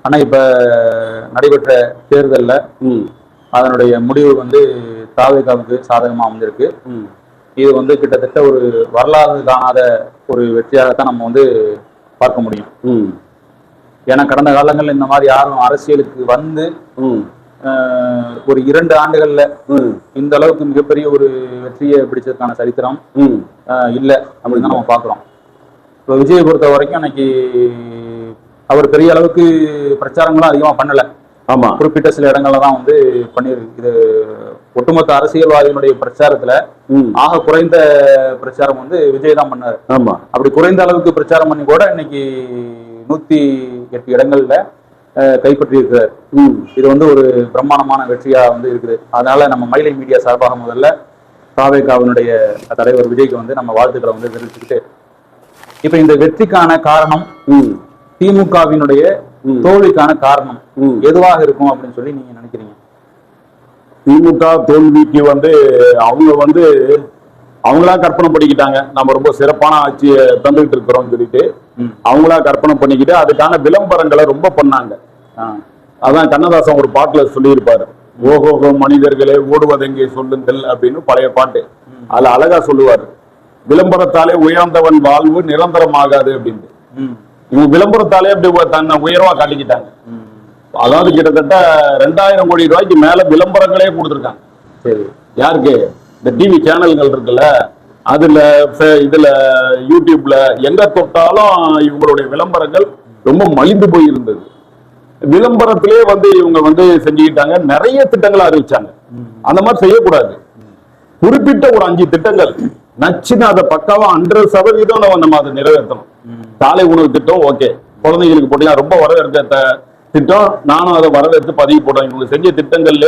ஆனா இப்ப நடைபெற்ற தேர்தல்ல அதனுடைய முடிவு வந்து தாவேகாவுக்கு சாதகமா அமைஞ்சிருக்கு. இது வந்து கிட்டத்தட்ட ஒரு வரலாறு காணாத ஒரு வெற்றியாகத்தான் நம்ம வந்து பார்க்க முடியும். ஏன்னா கடந்த காலங்கள்ல இந்த மாதிரி யாரும் அரசியலுக்கு வந்து ஒரு 2 ஆண்டுகள்ல இந்த அளவுக்கு மிகப்பெரிய ஒரு வெற்றியை பிடிச்சதுக்கான சரித்திரம் இல்ல அப்படின்னு தான் நம்ம பாக்குறோம். இப்ப விஜயை பொறுத்த வரைக்கும் இன்னைக்கு அவர் பெரிய அளவுக்கு பிரச்சாரங்களும் அதிகமா பண்ணல. ஆமா, குறிப்பிட்ட சில இடங்கள்ல தான் வந்து பண்ணிருக்கு. இது ஒட்டுமொத்த அரசியல்வாதிகளுடைய பிரச்சாரத்துல ஆக குறைந்த பிரச்சாரம் வந்து விஜய் தான் பண்ணாரு. ஆமா, அப்படி குறைந்த அளவுக்கு பிரச்சாரம் பண்ணி கூட இன்னைக்கு 108 இடங்கள்ல கைப்பற்றி இருக்கிறார். இது வந்து ஒரு பிரம்மாண்டமான வெற்றியா வந்து இருக்குது. அதனால நம்ம மயிலை மீடியா சார்பாக முதல்ல தாவேகாவினுடைய தலைவர் விஜய்க்கு வந்து நம்ம வாழ்த்துக்களை வந்து தெரிவிச்சுக்கிட்டு, இப்ப இந்த வெற்றிக்கான காரணம் திமுகவினுடைய தோல்விக்கான காரணம் எதுவாக இருக்கும் அப்படின்னு சொல்லி நீங்க நினைக்கிறீங்க? திமுக தோல்விக்கு வந்து அவங்களா கற்பனை பண்ணிக்கிட்டாங்க. நம்ம ரொம்ப சிறப்பான ஆட்சியை தந்துகிட்டு இருக்கிறோம் சொல்லிட்டு அவங்களா கற்பனை பண்ணிக்கிட்டு அதுக்கான விளம்பரங்களை ரொம்ப பண்ணாங்க. அதான் கண்ணதாசன் ஒரு பாட்டுல சொல்லியிருப்பாரு, ஓஹோஹோ மனிதர்களே ஓடுவதெங்கே சொல்லுங்கள் அப்படின்னு பழைய பாட்டு. அதுல அழகா சொல்லுவாரு, விளம்பரத்தாலே உயர்ந்தவன் வாழ்வு நிரந்தரமாகாது அப்படின்னு. இவங்க விளம்பரத்தாலே அப்படி தன்னை உயர்வா காட்டிக்கிட்டாங்க. அதாவது கிட்டத்தட்ட 2000 கோடி ரூபாய்க்கு மேல விளம்பரங்களே கொடுத்துருக்காங்க. யாருக்கு? இந்த டிவி சேனல்கள் இருக்குல்ல, அதுல இதுல யூடியூப்ல எங்க தொட்டாலும் இவங்களுடைய விளம்பரங்கள் ரொம்ப மலிந்து போய் இருந்தது. விளம்பரத்திலே வந்து இவங்க வந்து செஞ்சுக்கிட்டாங்க. நிறைய திட்டங்களை அறிவிச்சாங்க. அந்த மாதிரி செய்யக்கூடாது. குறிப்பிட்ட ஒரு 5 திட்டங்கள் நச்சுன்னு அதை பக்காவா 100% நம்ம அதை நிறைவேற்றணும். காலை உணவு திட்டம் ஓகே, குழந்தைகளுக்கு போட்டீங்கன்னா ரொம்ப வரவேற்க திட்டம். நானும் அதை வரவேற்று பதிவு போட்டேன். இவங்க செஞ்ச திட்டங்கள்ல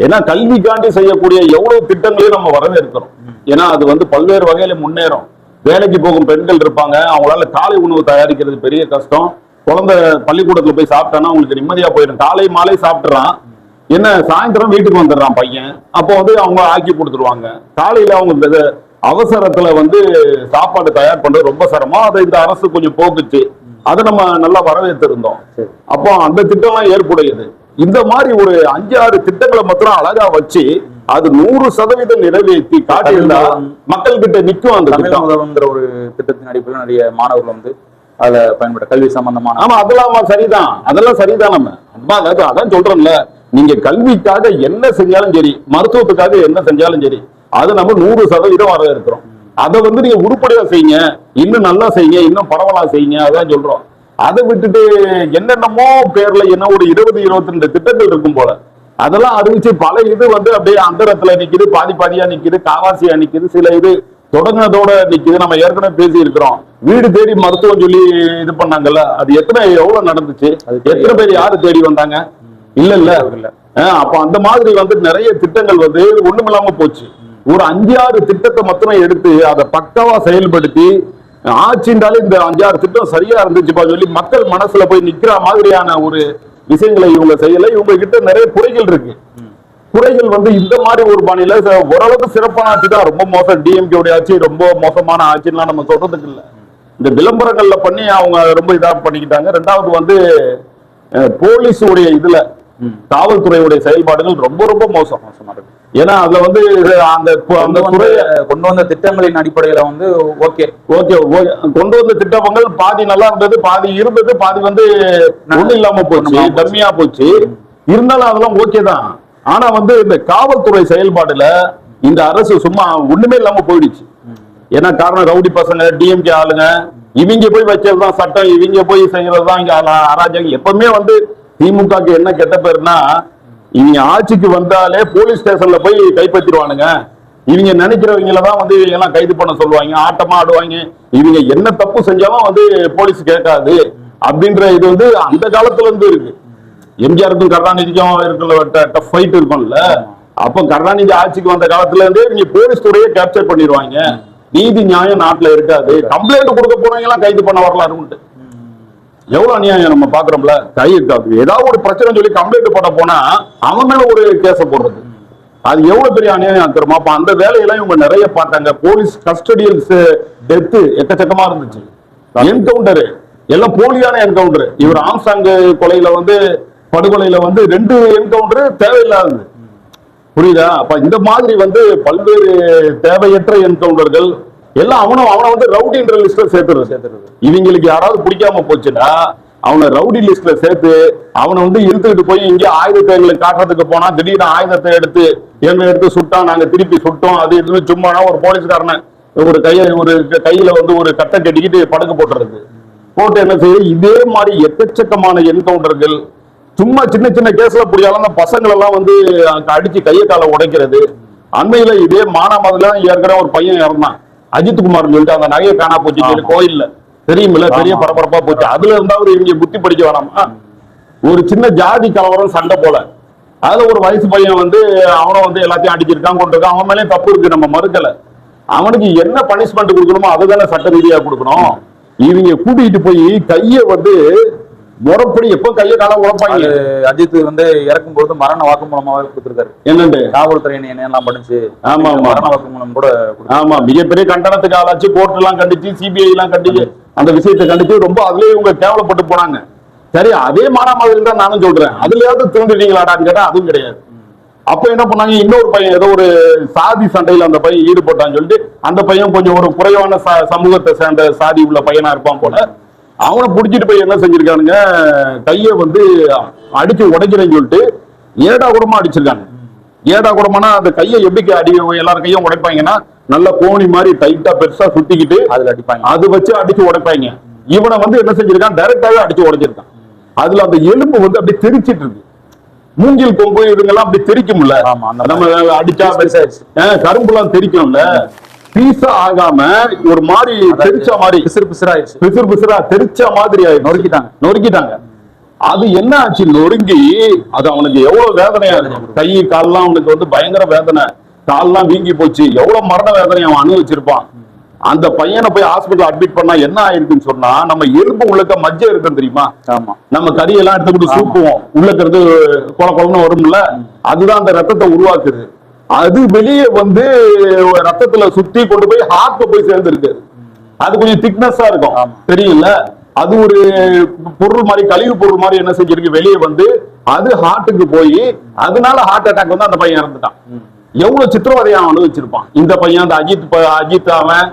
ஏன்னா கல்விக்காண்டி செய்யக்கூடிய எவ்வளவு திட்டங்களையும் நம்ம வரவேற்கிறோம். ஏன்னா அது வந்து பல்வேறு வகையில முன்னேறும். வேலைக்கு போகும் பெண்கள் இருப்பாங்க, அவங்களால காலை உணவு தயாரிக்கிறது பெரிய கஷ்டம். குழந்தை பள்ளிக்கூடத்துல போய் சாப்பிட்டானா அவங்களுக்கு நிம்மதியா போயிடும். காலை மாலை சாப்பிட்டுறான், என்ன சாயந்தரம் வீட்டுக்கு வந்துடுறான் பையன். அப்போ வந்து அவங்க ஆக்கி கொடுத்துருவாங்க. காலையில அவங்க அவசரத்துல வந்து சாப்பாடு தயார் பண்றது ரொம்ப சிரமம். அதை இந்த அரசு கொஞ்சம் போக்குச்சு. அதை நம்ம நல்லா வரவேற்றிருந்தோம். அப்போ அந்த திட்டம்லாம் ஏற்புடையது. இந்த மாதிரி ஒரு 5-6 திட்டங்களை மாத்திரம் அழகா வச்சு அது 100% நிறைவேற்றி காட்டியிருந்தா மக்கள் கிட்ட நிற்கும். அந்த திட்டம் ஒரு திட்டத்தின் அடிப்படையில் நிறைய மாணவர்கள் வந்து அதுல பயன்பட்ட கல்வி சம்பந்தமான. ஆமா, அதெல்லாம் சரிதான், அதெல்லாம் சரிதான். நம்ம அதான் சொல்றோம்ல, நீங்க கல்விக்காக என்ன செஞ்சாலும் சரி, மருத்துவத்துக்காக என்ன செஞ்சாலும் சரி, அது நம்ம 100% வரவேற்கிறோம். அதை வந்து நீங்க உருப்படியா செய்யுங்க, இன்னும் நல்லா செய்யுங்க, இன்னும் பரவலா செய்யுங்க, அதான் சொல்றோம். அதை விட்டுட்டு என்னென்னமோ பேர்ல என்ன ஒரு 20-22 திட்டங்கள் இருக்கும் போல அதெல்லாம் அறிவிச்சு பல இது வந்து அப்படியே அந்தரத்துல நிக்குது, பாதி பாதியா நிக்குது, காவாசியா நிக்குது, சில இது தொடங்கினதோட நிக்குது. நம்ம ஏற்கனவே பேசி இருக்கிறோம். வீடு தேடி மருத்துவம் சொல்லி இது பண்ணாங்கல்ல, அது எவ்வளவு நடந்துச்சு? எத்தனை பேர் யாரு தேடி வந்தாங்க? இல்ல. அப்ப அந்த மாதிரி வந்து நிறைய திட்டங்கள் வந்து ஒண்ணுமில்லாம போச்சு. ஒரு 5-6 திட்டத்தை மாத்திரம் எடுத்து அதை பக்காவா செயல்படுத்தி ஆட்சின்றாலே இந்த 5-6 திட்டம் சரியா இருந்துச்சுப்பா சொல்லி மக்கள் மனசுல போய் நிக்கிற மாதிரியான ஒரு விஷயங்களை இவங்க செய்யல. இவங்க கிட்ட நிறைய குறைகள் இருக்கு. குறைகள் வந்து இந்த மாதிரி ஒரு பாணியில ஓரளவுக்கு சிறப்பான ஆட்சி தான். ரொம்ப மோசம் டிஎம்கே உடைய ஆட்சி, ரொம்ப மோசமான ஆட்சின்னு நம்ம சொல்றதுக்கு இல்லை. இந்த விளம்பரங்கள்ல பண்ணி அவங்க ரொம்ப இதா பண்ணிக்கிட்டாங்க. 2வது வந்து போலீஸ் உடைய இதுல காவல்துறையுடைய செயல்பாடுகள் ரொம்ப ரொம்ப மோசமா இருக்கு. ஏன்னா அதுல வந்து அந்த துறையை கொண்டு வந்த திட்டங்களின் அடிப்படையில வந்து ஓகே கொண்டு வந்த திட்டங்கள் பாதி நல்லா இருந்தது, பாதி இருந்தது, பாதி வந்து ஒண்ணு இல்லாம போச்சு, டம்மியா போச்சு. இருந்தாலும் அதெல்லாம் ஓகே தான். ஆனா வந்து இந்த காவல்துறை செயல்பாடுல இந்த அரசு சும்மா ஒண்ணுமே இல்லாம போயிடுச்சு. ஏன்னா காரணம் ரவுடி பசங்க, டிஎம்கே ஆளுங்க, இவங்க போய் வச்சதுதான் சட்டம், இவங்க போய் செய்யறதுதான் இங்க அராஜகம். எப்பவுமே வந்து திமுகக்கு என்ன கெட்ட பேருனா, இவங்க ஆட்சிக்கு வந்தாலே போலீஸ் ஸ்டேஷன்ல போய் கைப்பற்றிடுவானுங்க. இவங்க நினைக்கிறவங்களதான் வந்து எல்லாம் கைது பண்ண சொல்லுவாங்க, ஆட்டமா ஆடுவாங்க. இவங்க என்ன தப்பு செஞ்சாலும் வந்து போலீஸ் கேட்காது அப்படின்ற இது வந்து அந்த காலத்துல இருந்து இருக்கு. எம்ஜிஆருக்கும் கருணாநிதிக்கும் இருக்கிற டஃப் ஃபைட் இருக்கும்ல. அப்ப கருணாநிதி ஆட்சிக்கு வந்த காலத்துல இருந்தே இவங்க போலீஸ் துறையை கேப்சர் பண்ணிடுவாங்க. நீதி நியாயம் நாட்டுல இருக்காது. கம்ப்ளைண்ட் கொடுக்க போனவங்க எல்லாம் கைது பண்ண வரலாறு உண்டு. எவ்வளவு அநியாயம் நம்ம பாக்குறோம்ல. ஏதாவது ஒரு பிரச்சனை சொல்லி கம்ப்ளைண்ட் போட போனா அவன் மேல ஒரு கேஸ போடுறது, அது எவ்வளவு பெரிய அநியாயம் தெரியுமா? அப்ப அந்த வேலையெல்லாம் இவங்க நிறைய பார்த்தாங்க. போலீஸ் கஸ்டடியல் டெத்து எக்கச்சக்கமா இருந்துச்சு. என்கவுண்டரு எல்லாம் போலியான என்கவுண்டர். இவர் ஆம்சாங் கொலையில வந்து படுகொலையில வந்து 2 என்கவுண்டர் தேவையில்லாதது. புரியுதா? அப்ப இந்த மாதிரி வந்து பல்வேறு தேவையற்ற என்கவுண்டர்கள் எல்லாம் அவனை வந்து ரவுடின்ற லிஸ்ட்ல சேர்த்துறது. இவங்களுக்கு யாராவது பிடிக்காம போச்சுன்னா அவனை ரவுடி லிஸ்ட்ல சேர்த்து அவனை வந்து இழுத்துக்கிட்டு போய் இங்கே ஆயுதத்தை எங்களுக்கு காட்டுறதுக்கு போனா திடீர்னு ஆயுதத்தை எடுத்து சுட்டான், நாங்க திருப்பி சுட்டோம், அது இது சும்மானா ஒரு போலீஸ்காரனை ஒரு கையில வந்து ஒரு கட்டை கட்டிக்கிட்டு படுக்க போட்டுறது. போட்டு என்ன செய்ய இதே மாதிரி எக்கச்சக்கமான என்கவுண்டர்கள். சும்மா சின்ன சின்ன கேஸ்ல புரியாத பசங்களை எல்லாம் வந்து அடிச்சு கையை காலை உடைக்கிறது. அண்மையில இதே மானாமதுல ஏற்கனவே ஒரு பையன் இறந்தான், அஜித் குமார் சொல்லிட்டு, அந்த நகையை காணா போச்சு கோயில்ல தெரியுமில்ல, பெரிய பரபரப்பா போச்சு. அதுல இருந்தாவது இவங்க புத்தி படிக்க வேணாமா? ஒரு சின்ன ஜாதி கலவரம் சண்டை போல, அதுல ஒரு வயசு பையன் வந்து அவனை வந்து எல்லாத்தையும் அடிச்சிருக்கான், கொண்டிருக்கான். அவன் மேலே தப்பு இருக்கு, நம்ம மறுக்கல. அவனுக்கு என்ன பனிஷ்மெண்ட் கொடுக்கணுமோ அதுதானே சட்ட ரீதியா கொடுக்கணும். இவங்க கூட்டிட்டு போய் கைய வந்து முறைப்படி எப்ப கையை காலம் உழைப்பாங்க. அஜித் வந்து இறக்கும் போது மரண வாக்குமூலமாக கொடுத்திருக்காரு. என்னண்டு காவல்துறை என்னெல்லாம் பண்ணுச்சு. ஆமா, மரண வாக்குமூலம் கூட. ஆமா, மிகப்பெரிய கண்டனத்துக்கு ஆளாச்சு. கோர்ட் எல்லாம் கண்டிச்சு, சிபிஐ எல்லாம் கண்டிச்சு, அந்த விஷயத்தை கண்டிச்சு ரொம்ப அதுலயே இவங்க கேவலப்பட்டு போனாங்க. சரி, அதே மாதிரி தான் நானும் சொல்றேன். அதுலயாவது திருந்துட்டீங்களாடான்னு கேட்டா அதுவும் கிடையாது. அப்ப என்ன பண்ணாங்க, இன்னொரு பையன் ஏதோ ஒரு சாதி சண்டையில அந்த பையன் ஈடுபட்டான்னு சொல்லிட்டு, அந்த பையன் கொஞ்சம் ஒரு குறைவான சமூகத்தை சேர்ந்த சாதி உள்ள பையனா இருப்பான் போல, அவனை பிடிச்சிட்டு போய் என்ன செஞ்சிருக்கானுங்க, கையை வந்து அடிச்சு உடைக்கிறேன்னு சொல்லிட்டு ஏடா கூடமா அடிச்சிருக்காங்க. ஏடா கூடமானா அந்த கையை எப்படி எல்லாரும் கையும் உடைப்பாங்கன்னா நல்ல கோணி மாதிரி டைட்டா பெருசா சுத்திக்கிட்டு அதுல அடிப்பாங்க. அது வச்சு அடிச்சு உடைப்பாங்க. இவனை வந்து என்ன செஞ்சிருக்கான், டைரக்டாவே அடிச்சு உடைச்சிருக்கான். அதுல அந்த எலும்பு வந்து அப்படியே தெரிச்சிட்டு இருக்கு. மூங்கில் கொம்பு இதுங்கெல்லாம் அப்படி தெரிக்கும்ல, நம்ம அடிச்சா கரும்புலாம் தெரிக்கும்ல, பீஸா ஆகாம ஒரு மாதிரி தெரிச்ச மாதிரி பிசுரா தெரிச்ச மாதிரி நொறுக்கிட்டாங்க. அது என்ன ஆச்சு, நொறுங்கி அது அவனுக்கு எவ்வளவு வேதனையா இருக்கும். கை கால்லாம் அவனுக்கு வந்து பயங்கர வேதனை, கால்லாம் வீங்கி போச்சு. எவ்வளவு மரண வேதனை அவன் அனுபவிச்சிருப்பான். அந்த பையனை போய் ஹாஸ்பிட்டல் அட்மிட் பண்ணா என்ன ஆயிருக்குன்னு சொன்னா, நம்ம எலும்பு உள்ளக்க மஜ்ஜை இருக்கும் தெரியுமா, நம்ம கறியெல்லாம் எடுத்துக்கிட்டு சூப்புவோம், உள்ளக்க இருந்து குழன்னு வரும்ல, அதுதான் அந்த ரத்தத்தை உருவாக்குது. அது வெளியே வந்து ரத்தத்துல சுத்தி கொண்டு போய் ஹார்ட்ல போய் சேர்ந்து. அது கொஞ்சம் திக்னஸா இருக்கும் தெரியல, அது ஒரு பொருள் மாதிரி, கழிவு பொருள் மாதிரி என்ன செஞ்சிருக்கு வெளியே வந்து, அது ஹார்ட்டுக்கு போய் அதனால ஹார்ட் அட்டாக் வந்து அந்த பையன் இறந்துட்டான். எவ்வளவு சித்திரவதையா அனுபவிச்சிருப்பான் இந்த பையன். அந்த அஜித் அவன்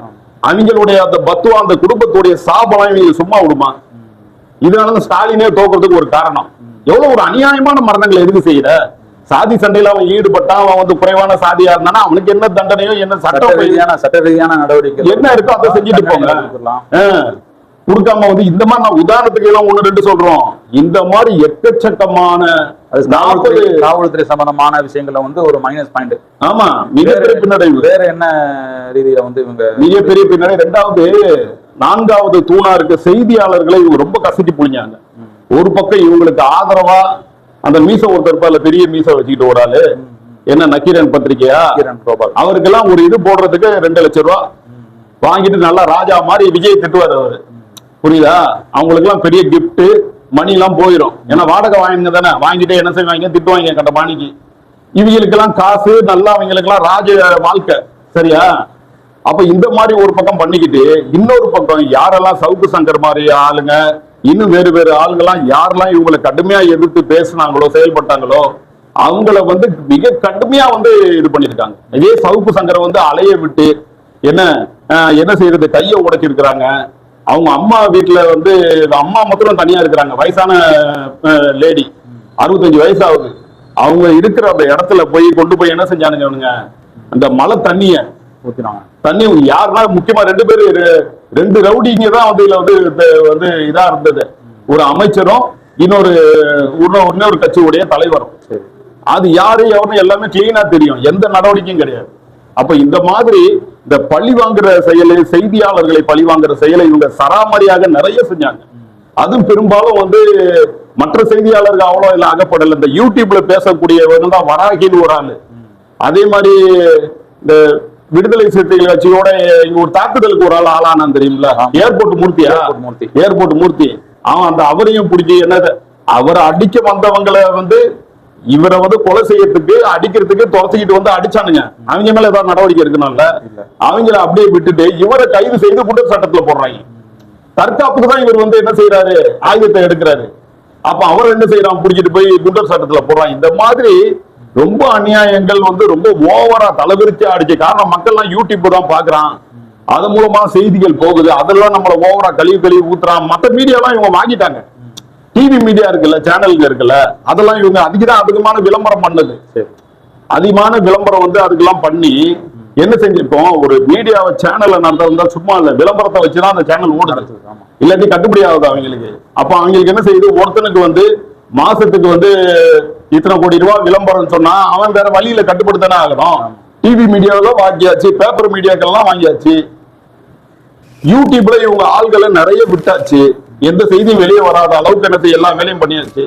அவங்களுடைய அந்த பத்துவா, அந்த குடும்பத்துடைய சாபம் இவங்க சும்மா விடுமா? இதனால ஸ்டாலினே தோக்குறதுக்கு ஒரு காரணம். எவ்வளவு ஒரு அநியாயமான மரணங்களை எதுக்கு செய்யற? சாதி சண்டையில அவன் ஈடுபட்டான், அவன் வந்து குறைவான சாதியா இருந்தானா அவனுக்கு என்ன தண்டனையோ என்ன சட்ட ரீதியான நடவடிக்கை என்ன இருக்கோ அதை செஞ்சுட்டு போங்க. கொடுக்காம வந்து இந்த மாதிரி நான் உதாரணத்துக்கு எல்லாம் 1-2 சொல்றோம். இந்த மாதிரி எக்கச்சக்கமான காவல்துறை சம்பந்தமான விஷயங்கள்ல வந்து ஒரு மைனஸ் பாயிண்ட். ஆமா, மிகப்பெரிய பின்னடைவு. வேற என்ன ரீதியில வந்து இவங்க மிகப்பெரிய பின்னடைவு. 2வது 4வது தூணா இருக்க செய்தியாளர்களை இவங்க ரொம்ப கசக்கி புளிஞ்சாங்க. ஒரு பக்கம் இவங்களுக்கு ஆதரவா அந்த மீச ஒருத்தர் இருப்பார்ல, பெரிய மீச வச்சுக்கிட்டு ஓடாது, என்ன நக்கீரன் பத்திரிகையா, அவருக்கெல்லாம் ஒரு இது போடுறதுக்கு 2 லட்சம் ரூபாய் வாங்கிட்டு நல்லா ராஜா மாதிரி விஜய் திட்டுவார் அவரு. புரியுதா? அவங்களுக்கு எல்லாம் பெரிய கிஃப்ட் மணி எல்லாம் போயிடும். ஏன்னா வாடகை வாங்கிங்க தானே, வாங்கிட்டு என்ன செய்வாங்க, திட்டுவாங்க கண்ட பாணிக்கு. இவங்களுக்கு எல்லாம் காசு நல்லா, அவங்களுக்கு எல்லாம் ராஜ வாழ்க்கை. சரியா? அப்ப இந்த மாதிரி ஒரு பக்கம் பண்ணிக்கிட்டு, இன்னொரு பக்கம் யாரெல்லாம் சவுக்கு சங்கர் மாதிரி ஆளுங்க, இன்னும் வேறு ஆளுங்கெல்லாம் யாரெல்லாம் இவங்களை கடுமையா எதிர்த்து பேசினாங்களோ செயல்பட்டாங்களோ அவங்கள வந்து மிக கடுமையா வந்து இது பண்ணிருக்காங்க. இதே சவுக்கு சங்கரை வந்து அலைய விட்டு என்ன செய்யறது, கையை உடைச்சிருக்கிறாங்க. அவங்க அம்மா வீட்டுல வந்து அம்மா மட்டும் தனியா இருக்கிறாங்க, வயசான லேடி, 65 வயசு ஆகுது. அவங்க இருக்கிற அந்த இடத்துல போய் கொண்டு போய் என்ன செஞ்சானுங்க, அந்த மழை தண்ணிய ஊத்தினாங்க. தண்ணி யாருன்னா முக்கியமா 2 ரவுடிங்க தான் வந்து இதுல வந்து இதா இருந்தது. ஒரு அமைச்சரும் இன்னொரு கட்சியுடைய தலைவரும். அது யாரு எவரும் எல்லாமே கிளீனா தெரியும், எந்த நடவடிக்கையும் கிடையாது. அப்ப இந்த மாதிரி இந்த பழி வாங்குற செயலை, செய்தியாளர்களை பழி வாங்குற செயலை இவங்க சராமரியாக நிறைய செஞ்சாங்க. அதுவும் பெரும்பாலும் வந்து மற்ற செய்தியாளர்கள் அவ்வளவு இல்ல அகப்படல. இந்த யூடியூப்ல பேசக்கூடியவங்க தான் வராகின்னு ஒரு ஆளு. அதே மாதிரி இந்த விடுதலை சிறுத்தைகள் கட்சியோட இங்க ஒரு தாக்குதலுக்கு ஒரு ஆள் ஆளானான் தெரியுமில்ல, ஏர்போர்ட் மூர்த்தி. அவன் அவரையும் பிடிச்சி அவரை அடிக்க வந்தவங்களை வந்து இவரை வந்து கொலை செய்யறதுக்கு அடிக்கிறதுக்கு துரத்திக்கிட்டு வந்து அடிச்சானுங்க. அவங்க மேல ஏதாவது நடவடிக்கை இருக்குனால அவங்கள அப்படியே விட்டுட்டு இவரை கைது செய்து குற்ற சட்டத்துல போடுறாங்க. தற்காப்புக்கு தான் இவர் வந்து என்ன செய்யறாரு, ஆயுதத்தை எடுக்கிறாரு. அப்ப அவர் என்ன செய்யறான், பிடிச்சிட்டு போய் குண்டர் சட்டத்துல போடுறான். இந்த மாதிரி ரொம்ப அநியாயங்கள் வந்து ரொம்ப ஓவரா தலைவிரிச்சு ஆடிச்சு. காரணம் மக்கள்லாம் யூடியூப் தான் பாக்குறான், அதன் மூலமா செய்திகள் போகுது, அதெல்லாம் நம்மள ஓவரா கழுவி ஊத்துறான். மற்ற மீடியாலாம் இவங்க வாங்கிட்டாங்க. டிவி மீடியா இருக்குல்ல, சேனலுங்க இருக்குல்ல, அதெல்லாம் இவங்க அதுக்குதான் அதிகமான விளம்பரம் பண்ணது. அதிகமான விளம்பரம் வந்து அதுக்கெல்லாம் பண்ணி என்ன செஞ்சிருக்கோம், ஒரு மீடியாவை சேனல்ல நடந்தா சும்மா இல்ல, விளம்பரத்தை வச்சுதான் அந்த சேனல் ஓடுது, இல்லாட்டி கட்டுப்படி ஆகுது அவங்களுக்கு. அப்ப அவங்களுக்கு என்ன செய்யுது, ஒருத்தனுக்கு வந்து மாசத்துக்கு வந்து இத்தனை கோடி ரூபாய் விளம்பரம் சொன்னா அவன் வேற வழியில கட்டுப்படுத்தானே ஆகணும். டிவி மீடியாவெல்லாம் வாங்கியாச்சு, பேப்பர் மீடியாக்கள்லாம் வாங்கியாச்சு, யூடியூப்ல இவங்க ஆள்களை நிறைய விட்டாச்சு, எந்த செய்தியும் வெளியே வராத அளவுக்கு என்ன செய்ய எல்லா வேலையும் பண்ணியாச்சு.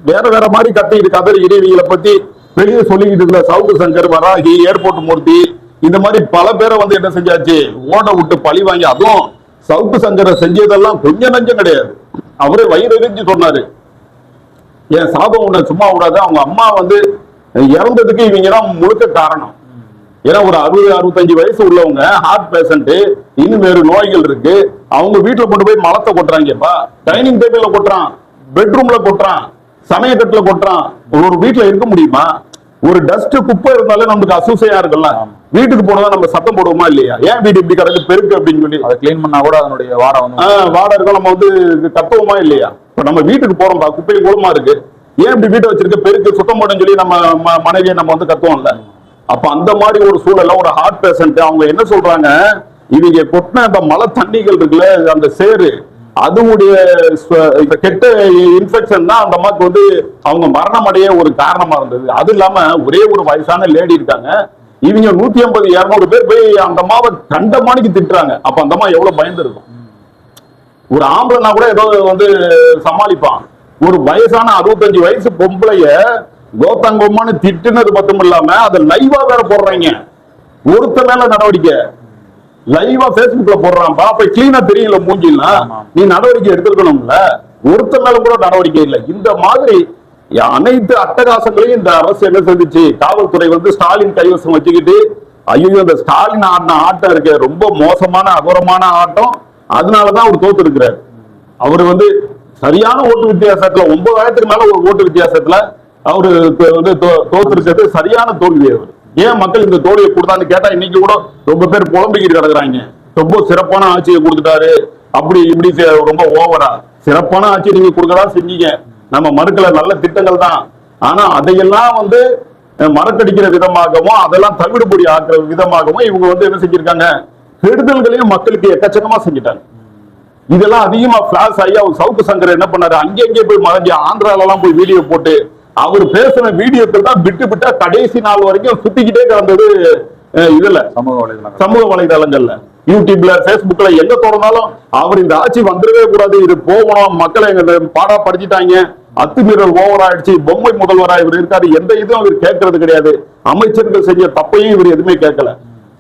வேற வேற மாதிரி கத்திட்டு கதறி இடைவெளிகளை பத்தி வெளியே சொல்லிக்கிட்டு இருந்த சவுக்கு சங்கர், வராகி, ஏர்போர்ட் மூர்த்தி, இந்த மாதிரி பல பேரை வந்து என்ன செஞ்சாச்சு, ஓட விட்டு பழி வாங்கி. அதுவும் சவுக்கு சங்கரை செஞ்சதெல்லாம் கொஞ்சம் நஞ்சம் கிடையாது. அவரே வயிறு எரிஞ்சு சொன்னாரு, என் சாபம் உன்னை சும்மா விடாது, அவங்க அம்மா வந்து இறந்ததுக்கு இவங்க தான் முழுக்க காரணம். ஏன்னா ஒரு 60-65 வயசு உள்ளவங்க, ஹார்ட் பேஷண்ட், இன்னும் வேறு நோய்கள் இருக்கு, அவங்க வீட்டுல கொண்டு போய் மலத்தை கொட்டுறாங்கப்பா, டைனிங் டேபிள்ல கொட்டுறான், பெட்ரூம்ல கொட்டுறான், சமயக்கட்டுல கொட்டுறான். ஒரு வீட்டுல இருக்க முடியுமா? ஒரு டஸ்ட் குப்பை இருந்தாலே நமக்கு அசூசையா இருக்குல்ல, வீட்டுக்கு போனதா நம்ம சத்தம் போடுவோமா இல்லையா? ஏன் வீடு இப்படி கிடக்கு பெருக்கு அப்படின்னு சொல்லி அதை கிளீன் பண்ணா கூட அதனுடைய வாடை வந்து வாடை இருக்கும், நம்ம வந்து கத்துவோமா இல்லையா? இப்ப நம்ம வீட்டுக்கு போறோம்பா, குப்பை குளமா இருக்கு, ஏன் இப்படி வீட்டை வச்சிருக்க, பெருக்கு சுத்தம் போடுன்னு சொல்லி நம்ம மனைவியை நம்ம வந்து கத்துவோம்ல. அப்ப அந்த மாதிரி ஒரு சூழல்ல ஒரு ஹார்ட் பேஷண்ட் அவங்க என்ன சொல்றாங்க, இவங்க கொட்டின அந்த மழை தண்ணிகள் இருக்குல்ல, அந்த சேரு, அதுவுடைய கெட்ட இன்ஃபெக்ஷன் தான் அந்த அம்மாக்கு வந்து அவங்க மரணம் அடைய ஒரு காரணமா இருந்தது. அது இல்லாம ஒரே ஒரு வயசான லேடி இருக்காங்க, இவங்க 150-200 பேர் போய் அந்த அம்மாவை கண்டமானிக்கு திட்டுறாங்க. அப்ப அந்த அம்மா எவ்வளவு பயந்து இருக்கும். ஒரு ஆம்பளைனா கூட ஏதோ வந்து சமாளிப்பான், ஒரு வயசான 65 வயசு பொம்பளைய கோத்தங்கம்மான்னு திட்டுனது மட்டும் இல்லாம அதை லைவா வேற போடுறாங்க. ஒருத்த மேல நடவடிக்கை லைவா பேஸ்புக்ல போடுறான், அப்ப கிளீனா தெரியல மூஞ்சிலாம், நீ நடவடிக்கை எடுத்துக்கணும்ல, ஒருத்த மேல கூட நடவடிக்கை இல்லை. இந்த மாதிரி அனைத்து அட்டகாசங்களையும் இந்த அரசு என்ன செஞ்சுச்சு, காவல்துறை வந்து ஸ்டாலின் கைவசம் வச்சுக்கிட்டு, ஐயோ இந்த ஸ்டாலின் ஆடின ஆட்டம் இருக்கு ரொம்ப மோசமான அகோரமான ஆட்டம், அதனாலதான் அவர் தோத்து இருக்கிறார். அவர் வந்து சரியான ஓட்டு வித்தியாசத்துல 9000க்கு மேல ஒரு ஓட்டு வித்தியாசத்துல அவரு வந்து தோத்து இருக்கிறது சரியான தோல்வி. அவர் ஏன் மக்கள் இந்த தோல்வியை கொடுத்தான்னு கேட்டா இன்னைக்கு கூட ரொம்ப பேர் புலம்பிக்கிட்டு கிடக்குறாங்க. ரொம்ப சிறப்பான ஆட்சியை கொடுத்துட்டாரு அப்படி இப்படி, ரொம்ப ஓவரா சிறப்பான ஆட்சி நீங்க கொடுக்கதான் செஞ்சீங்க, நம்ம மறுக்கல, நல்ல திட்டங்கள் தான். ஆனா அதையெல்லாம் வந்து மறக்கடிக்கிற விதமாகவும் அதெல்லாம் தவிடுபடி ஆக்குற விதமாகவும் இவங்க வந்து என்ன செஞ்சிருக்காங்க, கெடுதல்களையும் மக்களுக்கு எக்கச்சக்கமா செஞ்சுட்டாங்க. இதெல்லாம் அதிகமா பிளாஷ் ஆகி அவர் சவுக்கு சங்கர் என்ன பண்ணாரு, அங்கே போய் மறைஞ்சு ஆந்திரால எல்லாம் போய் வீடியோ போட்டு அவர் பேசின வீடியோக்கள் தான் விட்டு விட்டா கடைசி நாள் வரைக்கும் சுத்திக்கிட்டே கிடந்தது. இதுல சமூக வலைதளங்கள்ல, யூடியூப்ல, பேஸ்புக்ல எங்க திறந்தாலும் அவர் இந்த ஆட்சி வந்துடவே கூடாது, இது போகணும், மக்களை பாடா படிச்சுட்டாங்க, அத்துமீறல் ஓவர் ஆயிடுச்சு, பொம்மை முதல்வரா இவர் இருக்காரு, எந்த இதுவும் அவர் கேட்கறது கிடையாது, அமைச்சர்கள் செஞ்ச தப்பையும் இவர் எதுவுமே கேட்கல,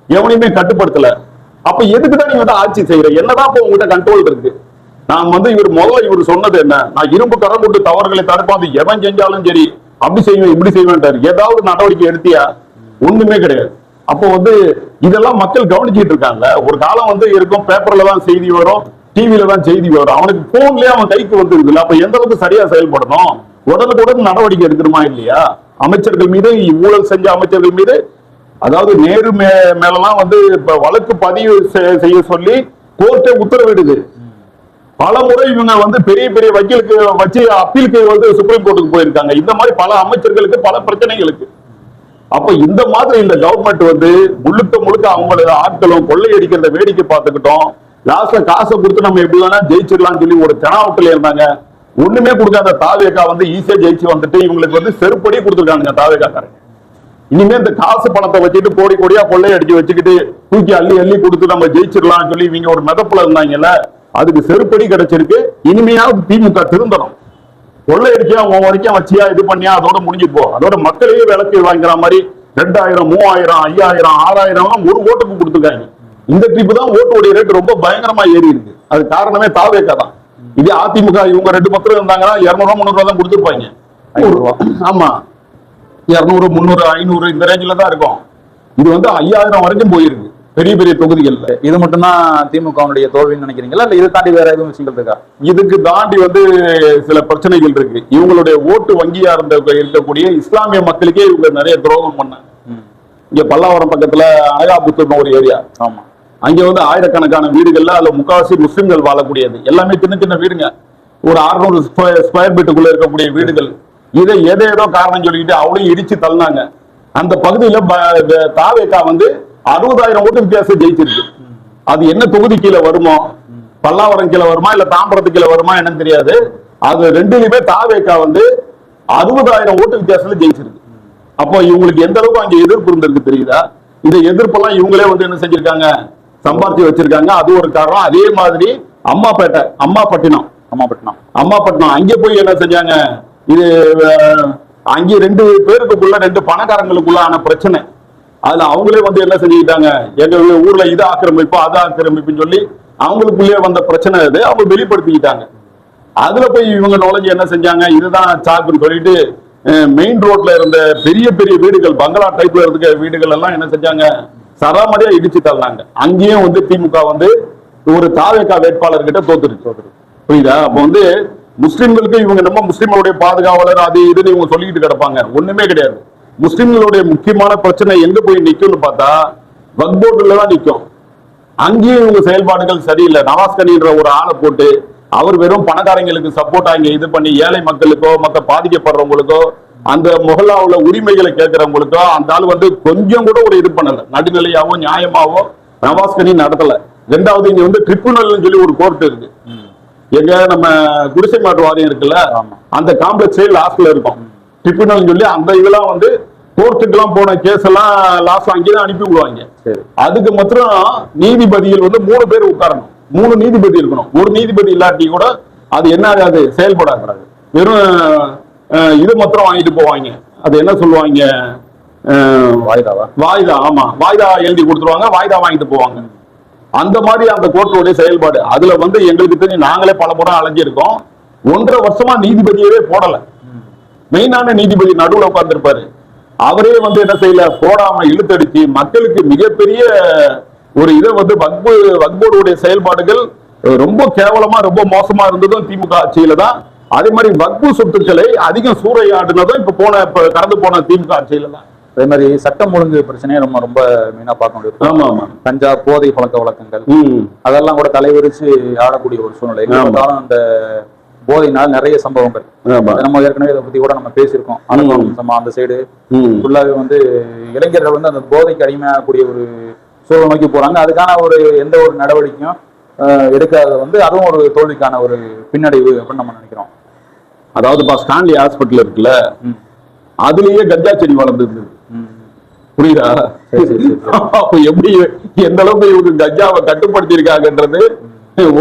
எவனையுமே கட்டுப்படுத்தல. அப்ப எதுக்குதான் நீ வந்து ஆட்சி செய்யற, என்னதான் இப்ப உங்ககிட்ட கண்ட்ரோல் இருக்கு? நான் வந்து இவர் சொன்னது என்ன, நான் இரும்பு கரம் கொண்டு தவறுகளை தடுப்பாது, எவன் செஞ்சாலும் சரி அப்படி செய்வேன் இப்படி செய்வேன், ஏதாவது நடவடிக்கை எடுத்தியா? ஒண்ணுமே கிடையாது. அப்போ வந்து இதெல்லாம் மக்கள் கவனிச்சுட்டு இருக்காங்க. ஒரு காலம் வந்து இருக்கும், பேப்பர்ல தான் செய்தி வரும், டிவில தான் செய்தி வரும், அவனுக்கு போன்லயே அவன் கைக்கு வந்துருக்குல்ல. அப்ப எந்த அளவுக்கு சரியா செயல்படணும், உடனுக்குடன் நடவடிக்கை எடுக்கணுமா இல்லையா? அமைச்சர்கள் மீது, ஊழல் செஞ்ச அமைச்சர்கள் மீது, அதாவது நேரு மேலாம் வந்து இப்ப வழக்கு பதிவு செய்ய சொல்லி கோர்ட்டே உத்தரவிடுது. பல முறை இவங்க வந்து பெரிய பெரிய வக்கீலுக்கு வச்சு அப்பீலுக்கு வந்து சுப்ரீம் கோர்ட்டுக்கு போயிருக்காங்க. இந்த மாதிரி பல அமைச்சர்களுக்கு பல பிரச்சனைகளுக்கு. அப்ப இந்த மாதிரி இந்த கவர்மெண்ட் வந்து முழுக்க அவங்களோட ஆட்களும் கொள்ளையடிக்கிறத வேடிக்கை பார்த்துக்கிட்டோம். லாஸ்ட்ல காசை கொடுத்து நம்ம எப்படி வேணா ஜெயிச்சிடலாம் சொல்லி ஒரு தெனாவட்டில இருந்தாங்க. ஒண்ணுமே கொடுக்காத தாவேகா வந்து ஈஸியா ஜெயிச்சு வந்துட்டு இவங்களுக்கு வந்து செருப்படி கொடுத்துருக்காங்க தாவேகாக்காரங்க. இனிமே இந்த காசு பணத்தை வச்சுட்டு கோடி கோடியா கொள்ளையடிச்சு வச்சுக்கிட்டு தூக்கி அள்ளி கொடுத்து நம்ம ஜெயிச்சிடலாம் சொல்லி இவங்க ஒரு மெதப்புல இருந்தாங்கல்ல, அதுக்கு செருப்படி கிடைச்சிருக்கு. இனிமையாவது திமுக திருந்தணும். கொள்ளையடிச்சா உன் வரைக்கும் வச்சியா இது பண்ணியா அதோட முடிஞ்சு போ. அதோட மக்களையே விலைக்கு வாங்கிற மாதிரி 2000, 3000, 5000, 6000 ஒரு ஓட்டுக்கு கொடுத்துருக்காங்க. இந்த ட்ரிப்பு தான் ஓட்டுடைய ரேட் ரொம்ப பயங்கரமா ஏறி இருக்கு. அது காரணமே தாவேகா தான். இதே அதிமுக இவங்க 2 மக்கள் இருந்தாங்கன்னா 200, 300 தான் கொடுத்துருப்பாங்க. ஆமா, 200, 300, 500 இந்த ரேஞ்சில தான் இருக்கும். இது வந்து 5000 வரைக்கும் போயிருக்கு. பெரிய பெரிய தொகுதிகள்ல. இது மட்டும்தான் திமுகவுடைய தோல்வின்னு நினைக்கிறீங்களா, இல்ல இதை தாண்டி வேற எதுவும் விஷயங்கள் இருக்கா? இதுக்கு தாண்டி வந்து சில பிரச்சனைகள் இருக்கு. இவங்களுடைய ஓட்டு வங்கியா இருக்கக்கூடிய இஸ்லாமிய மக்களுக்கே இவங்க நிறைய துரோகம் பண்ணாங்க. இங்க பல்லாவரம் பக்கத்துல அழகாபுத்தூர்னு ஒரு ஏரியா. ஆமா, அங்க வந்து ஆயிரக்கணக்கான வீடுகள்ல அதுல முக்காவாசி முஸ்லிம்கள் வாழக்கூடியது. எல்லாமே சின்ன சின்ன வீடுங்க, ஒரு 600 ஸ்கொயர் ஃபீட்டுக்குள்ள இருக்கக்கூடிய வீடுகள். இதை ஏதோ காரணம் சொல்லிக்கிட்டு அவளையும் இடிச்சு தள்ளினாங்க. அந்த பகுதியில தாவேகா வந்து 60,000 ஓட்டு வித்தியாசம் ஜெயிச்சிருக்கு. அது என்ன தொகுதி கீழே வருமோ, பல்லாவரம் கீழே வருமா இல்ல தாம்பரத்து கீழே வருமா என்னன்னு தெரியாது. அது ரெண்டுலயுமே தாவேகா வந்து 60,000 ஓட்டு வித்தியாசத்துல ஜெயிச்சிருக்கு. அப்போ இவங்களுக்கு எந்த அளவுக்கு அங்க எதிர்ப்பு இருந்திருக்கு தெரியுதா? இந்த எதிர்ப்பெல்லாம் இவங்களே வந்து என்ன செஞ்சிருக்காங்க, சம்பாதிச்சு வச்சிருக்காங்க. அது ஒரு காரணம். அதே மாதிரி அம்மாப்பட்டினம் அங்க போய் என்ன செஞ்சாங்க, இது அங்கே 2 பேருக்குள்ள 2 பணக்காரங்களுக்குள்ள பிரச்சனை. அதுல அவங்களே வந்து என்ன செஞ்சுக்கிட்டாங்க, எங்க ஊர்ல இது ஆக்கிரமிப்பு அது ஆக்கிரமிப்புன்னு சொல்லி அவங்களுக்குள்ளே வந்த பிரச்சனை அது அவங்க வெளிப்படுத்திக்கிட்டாங்க. அதுல போய் இவங்க நுழைஞ்சு என்ன செஞ்சாங்க, இதுதான் சாக்குன்னு சொல்லிட்டு மெயின் ரோட்ல இருந்த பெரிய பெரிய வீடுகள், பங்களா டைப்ல இருக்க வீடுகள் எல்லாம் என்ன செஞ்சாங்க, சராமரியா இடிச்சு தள்ளாங்க. அங்கேயும் வந்து திமுக வந்து ஒரு தாவேகா வேட்பாளர்கிட்ட தோத்துருக்கு. புரியுதா? அப்ப வந்து முஸ்லிம்களுக்கு இவங்க நம்ம முஸ்லிம்களுடைய பாதுகாவலர் அது இதுன்னு இவங்க சொல்லிக்கிட்டு கிடப்பாங்க. ஒண்ணுமே கிடையாது. முஸ்லிம்களுடைய முக்கியமான பிரச்சனை எங்க போய் நிக்கும்னு பார்த்தா வக்ஃப் போர்டுல தான் நிக்கும். அங்கேயும் இவங்க செயல்பாடுகள் சரியில்லை. நவாஸ்கனின்ற ஒரு ஆளை போட்டு அவர் வெறும் பணக்காரங்களுக்கு சப்போர்ட் ஆகி இது பண்ணி ஏழை மக்களுக்கோ மற்ற பாதிக்கப்படுறவங்களுக்கோ அந்த முகல்லாவுல உரிமைகளை கேட்கிறவங்களுக்கோ அந்த ஆள் வந்து கொஞ்சம் கூட ஒரு இது பண்ணல, நடுநிலையாவோ நியாயமாவோ நவாஸ்கனி நடத்தல. ரெண்டாவது இங்க வந்து ட்ரிபியூனல் சொல்லி ஒரு கோர்ட் இருக்கு. எங்க நம்ம குடிசை மாற்று வாரியம் இருக்குல்ல, அந்த காம்ப்ளெக்ஸே லாஸ்ட்ல இருக்கும். ட்ரிபியூனல் சொல்லி அந்த இதெல்லாம் வந்து கோர்ட்டுக்கு எல்லாம் போன கேஸ் எல்லாம் லாஸ்ட் அங்கேதான் அனுப்பி விடுவாங்க. அதுக்கு மாத்திரம் நீதிபதிகள் வந்து 3 பேர் உட்காரணும், 3 நீதிபதி இருக்கணும். ஒரு நீதிபதி இல்லாட்டி கூட அது என்ன ஆகாது, செயல்படாது. வெறும் இது மாத்திரம் வாங்கிட்டு போவாங்க. அது என்ன சொல்லுவாங்க, வாய்தா. ஆமா, வாய்தா எழுதி கொடுத்துருவாங்க, வாய்தா வாங்கிட்டு போவாங்க. அந்த மாதிரி அந்த கோர்ட்டோடைய செயல்பாடு. அதுல வந்து எங்களுக்கு தெரிஞ்சு நாங்களே பல முறை அலைஞ்சிருக்கோம். 1.5 வருஷமா நீதிபதியவே போடல. மெயினான நீதிபதி நடுவுல உட்கார்ந்துருப்பாரு. அவரே வந்து என்ன செய்யல, போடாம இழுத்தடிச்சு மக்களுக்கு மிகப்பெரிய ஒரு இதை வந்து வக்ஃப் போர்டுடைய செயல்பாடுகள் ரொம்ப கேவலமா ரொம்ப மோசமா இருந்ததும் திமுக ஆட்சியில தான். அதே மாதிரி வக்ஃப் சொத்துக்களை அதிகம் சூறையாடுனதும் இப்ப கடந்து போன திமுக ஆட்சியில தான். அதே மாதிரி சட்டம் ஒழுங்கு பிரச்சனையை நம்ம ரொம்ப மெயினா பார்க்க முடியும். ஆமா ஆமா, கஞ்சா போதை பழக்க வழக்கங்கள் அதெல்லாம் கூட தலைவிரிச்சு ஆடக்கூடிய ஒரு சூழ்நிலை. அந்த போதையினால் நிறைய சம்பவங்கள் நம்ம ஏற்கனவே இதை பத்தி கூட நம்ம பேசியிருக்கோம். அந்த சைடு ஃபுல்லாவே வந்து இளைஞர்கள் வந்து அந்த போதைக்கு அடிமையாகக்கூடிய ஒரு சூழல் நோக்கி போறாங்க. அதுக்கான ஒரு எந்த ஒரு நடவடிக்கையும் எடுக்காத வந்து அதுவும் ஒரு தோல்விக்கான ஒரு பின்னடைவு அப்படின்னு நம்ம நினைக்கிறோம். அதாவது ஸ்டான்லி ஹாஸ்பிட்டல் இருக்குல்ல, அதுலயே கஞ்சா செடி வளர்ந்துருந்தது. புரியுதா? அப்ப எப்படி எந்த அளவுக்கு இவங்க கஞ்சாவை கட்டுப்படுத்தி இருக்காங்கன்றது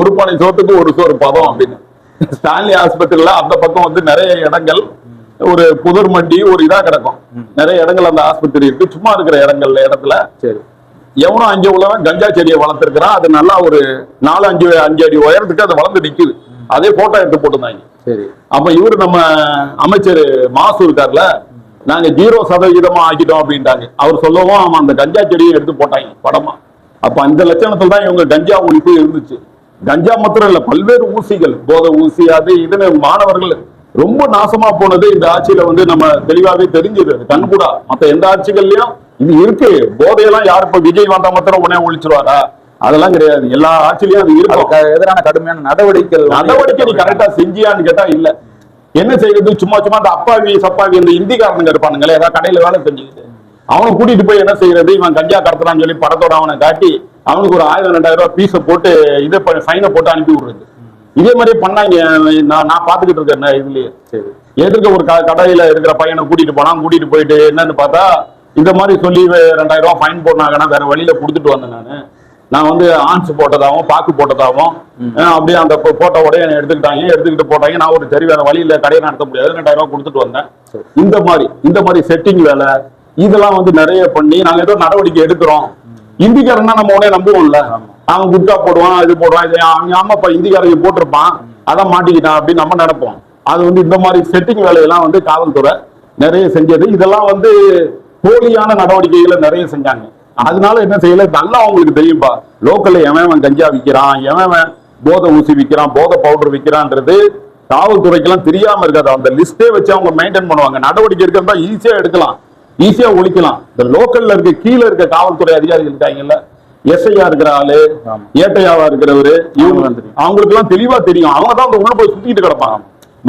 ஒரு பானை சோத்துக்கு ஒரு சோறு பதம் அப்படின்னு. ஸ்டான்லி ஆஸ்பத்திரியில அந்த பக்கம் வந்து நிறைய இடங்கள் ஒரு புதர் மண்டி ஒரு இதா கிடக்கும். நிறைய இடங்கள் அந்த ஆஸ்பத்திரி இருக்கு. சும்மா இருக்கிற இடத்துல சரி எவனும் அங்கே உள்ளவன் கஞ்சா செடியை வளர்த்திருக்கிறான். அது நல்லா ஒரு 4-5 அடி உயரத்துக்கு அது வளர்ந்து நிக்குது. அதே போட்டோ எடுத்து போட்டுருந்தாங்க. சரி, அப்ப இவரு நம்ம அமைச்சர் மாசு இருக்காருல, நாங்க 0% ஆக்கிட்டோம் அப்படின்ட்டாங்க. அவர் சொல்லவும் அவன் அந்த கஞ்சா செடியை எடுத்து போட்டாங்க படமா. அப்ப அந்த லட்சணத்துல தான் இவங்க கஞ்சா ஒழிப்பு இருந்துச்சு. கஞ்சா மாத்திரம் இல்ல, பல்வேறு ஊசிகள், போதை ஊசி அது இதுன்னு மாணவர்கள் ரொம்ப நாசமா போனது இந்த ஆட்சியில வந்து நம்ம தெளிவாவே தெரிஞ்சது. கண்கூடா மத்த எந்த ஆட்சிகள்லயும் இது இருக்கு. போதையெல்லாம் யாரு இப்ப விஜய் வந்தா மாத்திரம் உடனே ஒழிச்சிருவாரா? அதெல்லாம் கிடையாது. எல்லா ஆட்சியிலயும் அது இருக்கு. எதிரான கடுமையான நடவடிக்கை நீ கரெக்டா செஞ்சியான்னு கேட்டா இல்ல. என்ன செய்யறது, சும்மா அந்த அப்பாவி சப்பாவி இந்த இந்திக்காரனுங்க இருப்பானுங்களே, ஏதாவது கடையில வேலை செஞ்சுக்கிட்டு அவனை கூட்டிட்டு போய் என்ன செய்யறது, இவன் கஞ்சா கடத்துறான்னு சொல்லி படத்தோட அவனை காட்டி அவனுக்கு ஒரு 1000-2000 ரூபாய் பீஸை போட்டு இதை ஃபைனை போட்டு அனுப்பி விடுறது. இதே மாதிரி பண்ணாங்க. நான் பாத்துக்கிட்டு இருக்கேன் இதுலயே. சரி, எதிர்க்க ஒரு கடையில இருக்கிற பையனை கூட்டிட்டு போயிட்டு என்னன்னு பார்த்தா இந்த மாதிரி சொல்லி 2000 ரூபாய் ஃபைன் போட்டாங்கன்னா வேற வழியில கொடுத்துட்டு வந்தேன். நான் வந்து ஆன்ஸ் போட்டதாகவும் பாக்கு போட்டதாகவும் அப்படியே அந்த போட்டோட என்னை எடுத்துக்கிட்டு போட்டாங்க. நான் ஒரு சரி வேற வழியில கடையை நடத்த முடியாது, 2000 ரூபாய் கொடுத்துட்டு வந்தேன். இந்த மாதிரி செட்டிங் வேலை இதெல்லாம் வந்து நிறைய பண்ணி நாங்க ஏதோ நடவடிக்கை எடுக்கிறோம். இந்திக்காரன் தான் நம்ம உடனே நம்புவோம்ல. அவன் குட்கா போடுவான், இது போடுவான், இது ஆமாப்பா இந்திக்காரங்க போட்டிருப்பான், அதான் மாட்டிக்கிட்டான் அப்படின்னு நம்ம நினைப்போம். அது வந்து இந்த மாதிரி செட்டிங் வேலையெல்லாம் வந்து காவல்துறை நிறைய செஞ்சது. இதெல்லாம் வந்து போலியான நடவடிக்கைகளை நிறைய செஞ்சாங்க. அதனால என்ன செய்யல, நல்லா அவங்களுக்கு தெரியும்பா லோக்கல்ல எவன் கஞ்சா விற்கிறான், எவன் போதை ஊசி விற்கிறான், போதை பவுடர் விற்கிறான்றது காவல்துறைக்கெல்லாம் தெரியாம இருக்காது. அந்த லிஸ்டே வச்சு அவங்க மெயின்டைன் பண்ணுவாங்க. நடவடிக்கை எடுக்கிறதா ஈஸியா எடுக்கலாம், ஈஸியா ஒழிக்கலாம். இந்த லோக்கல்ல இருக்க கீழே இருக்க காவல்துறை அதிகாரிகள் இருக்காங்கல்ல, எஸ்ஐயா இருக்கிற ஆளு, ஏட்டையாவா இருக்கிறவரு, இவங்க அவங்களுக்கு எல்லாம் தெளிவா தெரியும். அவங்க தான் உள்ள போய் சுத்திட்டு கிடப்பாங்க.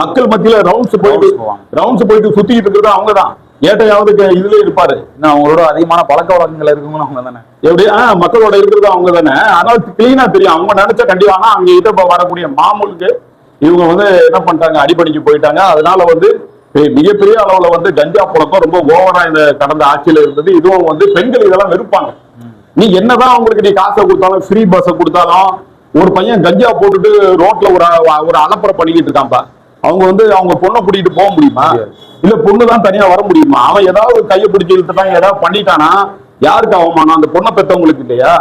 மக்கள் மத்தியில ரவுண்ட்ஸ் போயிட்டு சுத்திட்டு இருக்கிறது அவங்கதான். ஏட்டையாவது இதுல இருப்பாரு. அவங்களோட அதிகமான பழக்க வழக்கங்கள் இருக்குன்னு அவங்க தானே, எப்படி மக்களோட இருக்கிறது அவங்க தானே. அதனால கிளீனா தெரியும். அவங்க நினைச்ச கண்டிப்பா அங்க கிட்ட வரக்கூடிய மாமூலுக்கு இவங்க வந்து என்ன பண்ணிட்டாங்க, அடிப்படைக்கு போயிட்டாங்க. அதனால வந்து மிகப்பெரிய அளவுல வந்து கஞ்சா புழக்கம் ரொம்ப ஓவரா இந்த கடந்த ஆட்சியில இருந்தது. இதுவும் வந்து பெண்கள் இதெல்லாம் வெறுப்பாங்க. நீ என்னதான் அவங்களுக்கு நீ காசை கொடுத்தாலும், ஃப்ரீ பஸ் கொடுத்தாலும், ஒரு பையன் கஞ்சா போட்டுட்டு ரோட்ல ஒரு அலப்பறை பண்ணிக்கிட்டு இருக்கான்பா, அவங்க வந்து அவங்க பொண்ணை கூட்டிட்டு போக முடியுமா? இல்ல பொண்ணுதான் தனியா வர முடியுமா? அவன் ஏதாவது கையை பிடிச்சி இழுத்துட்டான், ஏதாவது பண்ணிட்டானா யாருக்கு அவமானம்? அந்த பொண்ணை பெற்றவங்களுக்கு இல்லையா?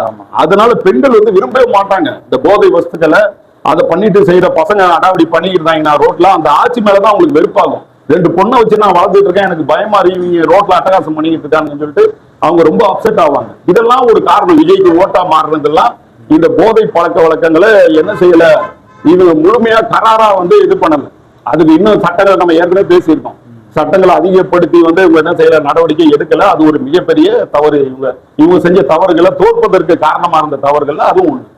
அதனால பெண்கள் வந்து விரும்பவே மாட்டாங்க இந்த போதை வஸ்துக்களை. அதை பண்ணிட்டு செய்யற பசங்க அடாவடி பண்ணிக்கிட்டாங்கன்னா ரோட்ல, அந்த ஆட்சி மேலதான் அவங்களுக்கு வெறுப்பாகும். 2 பொண்ணை வச்சு நான் வளர்ந்துட்டு இருக்கேன், எனக்கு பயமா இவங்க ரோட்ல அட்டகாசம் பண்ணிக்கிட்டு இருக்காங்கன்னு சொல்லிட்டு அவங்க ரொம்ப அப்செட் ஆவாங்க. இதெல்லாம் ஒரு காரணம். விஜய்க்கு ஓட்டா மாறுறதெல்லாம் இந்த போதை பழக்க வழக்கங்களை என்ன செய்யல, இது முழுமையா கராரா வந்து இது பண்ணல. அதுக்கு இன்னும் சட்டங்கள் நம்ம ஏற்கனவே பேசியிருக்கோம். சட்டங்களை அதிகப்படுத்தி வந்து இவங்க என்ன செய்யல, நடவடிக்கை எடுக்கல. அது ஒரு மிகப்பெரிய தவறு. இவங்க செஞ்ச தவறுகளை தோற்பதற்கு காரணமா இருந்த தவறுகள்ல அதுவும் ஒண்ணு.